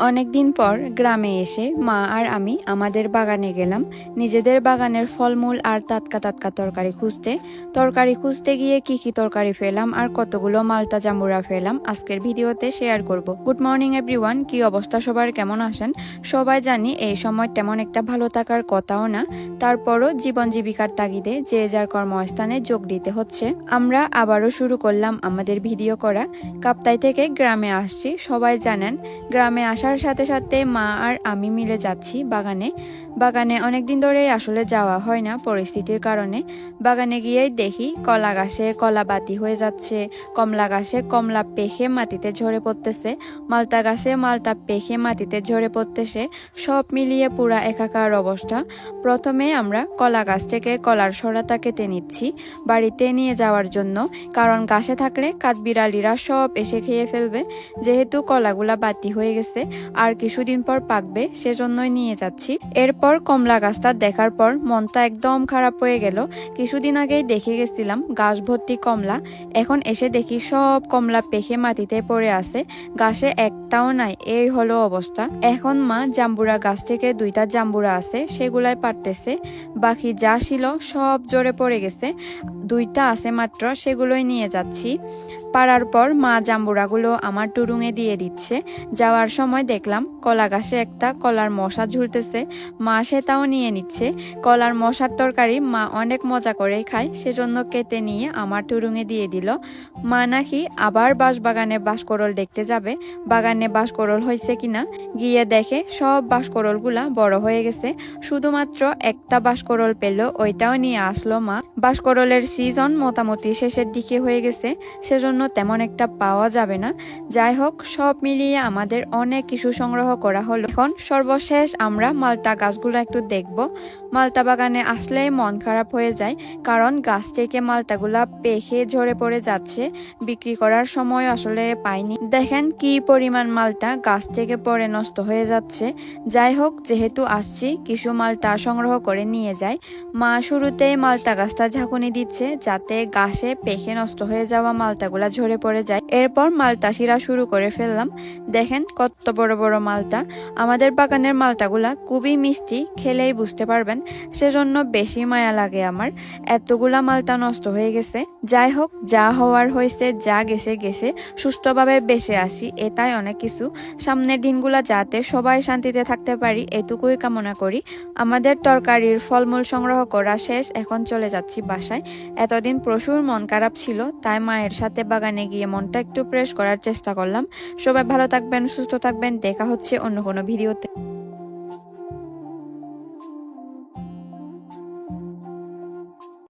অনেকদিন পর গ্রামে এসে মা আর আমি আমাদের বাগানে গেলাম নিজেদের বাগানের ফলমূল আর টাটকা টাটকা তরকারি খুঁজতে গিয়ে কি তরকারি পেলাম আর কতগুলো মালটা জাম্বুরা পেলাম আজকের ভিডিওতে শেয়ার করব। গুড মর্নিং এভরিওয়ান, কি অবস্থা সবার, কেমন আছেন? সবাই জানি এই সময় তেমন একটা ভালো থাকার কথাও না, তারপরও জীবন জীবিকার তাগিদে যে যার কর্মস্থানে যোগ দিতে হচ্ছে। আমরা আবারও শুরু করলাম আমাদের ভিডিও করা। কাপ্তাই থেকে গ্রামে আসছি, সবাই জানেন গ্রামে আসার সাথে সাথে মা আর আমি মিলে যাচ্ছি বাগানে অনেকদিন ধরেই আসলে যাওয়া হয় না পরিস্থিতির কারণে। বাগানে গিয়েই দেখি কলা গাছে কলা বাতি হয়ে যাচ্ছে, কমলা গাছে কমলা পেকে মাটিতে ঝরে পড়তেছে, মালটা গাছে মালটা পেকে মাটিতে ঝরে পড়তেছে, সব মিলিয়ে পুরা একাকার অবস্থা। প্রথমে আমরা কলা গাছ থেকে কলার সরাটা কেটে নিচ্ছি বাড়িতে নিয়ে যাওয়ার জন্য, কারণ গাছে থাকলে কাঠবিড়ালিরা সব এসে খেয়ে ফেলবে। যেহেতু কলাগুলা বাতি হয়ে গেছে আর কিছুদিন পর পাকবে, সেজন্যই নিয়ে যাচ্ছি। এরপর কমলা গাছটা দেখার পর মনটা একদম খারাপ হয়ে গেল। কিছুদিন আগেই দেখে গেছিলাম গাছ ভর্তি কমলা, এখন এসে দেখি সব কমলা পেকে মাটিতে পড়ে আছে, গাছে একটাও নাই। এই হলো অবস্থা। এখন মা জাম্বুরা গাছ থেকে 2টা জাম্বুরা আছে সেগুলাই পারতেছে, বাকি যা ছিল সব জোরে পড়ে গেছে, 2টা আছে মাত্র, সেগুলোই নিয়ে যাচ্ছি। পাড়ার পর মা জাম্বুরাগুলো আমার টুরুঙে দিয়ে দিচ্ছে। যাওয়ার সময় দেখলাম কলা গাছে একটা কলার মশা ঝুলতেছে, মা সেটাও নিয়ে নিচ্ছে। কলার মশার তরকারি মা অনেক মজা করেই খায়, সেজন্য কেটে নিয়ে আমার টুরুঙে দিয়ে দিল। মা নাকি আবার বাঁশবাগানে বাঁশকরল দেখতে যাবে, বাগানে বাঁশকরল হয়েছে কিনা। গিয়ে দেখে সব বাঁশকরলগুলা বড় হয়ে গেছে, শুধুমাত্র একটা বাঁশকরল পেল, ওইটাও নিয়ে আসলো মা। বাঁশকরলের সিজন মোটামুটি শেষের দিকে হয়ে গেছে, সেজন্য তেমন একটা পাওয়া যাবে না। যাই হোক, সব মিলিয়ে আমাদের অনেক কিছু সংগ্রহ করা হলো। এখন সর্বশেষ আমরা মালটা গাছগুলো একটু দেখব। মালটা বাগানে আসলেই মন খারাপ হয়ে যায়, কারণ গাছ থেকে মালটাগুলা পেকে ঝরে পড়ে যাচ্ছে, বিক্রি করার সময় আসলে পাইনি। দেখেন কি পরিমাণ মালটা গাছ থেকে পড়ে নষ্ট হয়ে যাচ্ছে। যাই হোক, যেহেতু আসছি কিছু মালটা সংগ্রহ করে নিয়ে যাই। মা শুরুতেই মালটা গাছটা ঝাঁকুনি দিচ্ছে যাতে গাছে পেকে নষ্ট হয়ে যাওয়া মালটাগুলা ঝরে পড়ে যায়। এরপর মালটা শিরা শুরু করে ফেললাম। দেখেন কত বড় বড় মালটা। আমাদের বাগানের মালটাগুলা খুবই মিষ্টি, খেলেই বুঝতে পারবেন, সেজন্য বেশি মায়া লাগে আমার। এতগুলা মালটা নষ্ট হয়ে গেছে। যাই হোক, যা হওয়ার হয়েছে, যা গেছে গেছে, সুস্থভাবে বেঁচে আসি, এটাই অনেক কিছু। সামনের দিনগুলা যাতে সবাই শান্তিতে থাকতে পারি, এটুকুই কামনা করি। আমাদের তরকারির ফলমূল সংগ্রহ করা শেষ, এখন চলে যাচ্ছি বাসায়। এতদিন প্রচুর মন খারাপ ছিল, তাই মায়ের সাথে বাগানে গিয়ে মনটা একটু ফ্রেশ করার চেষ্টা করলাম। সবাই ভালো থাকবেন, সুস্থ থাকবেন, দেখা হচ্ছে অন্য কোনো ভিডিওতে।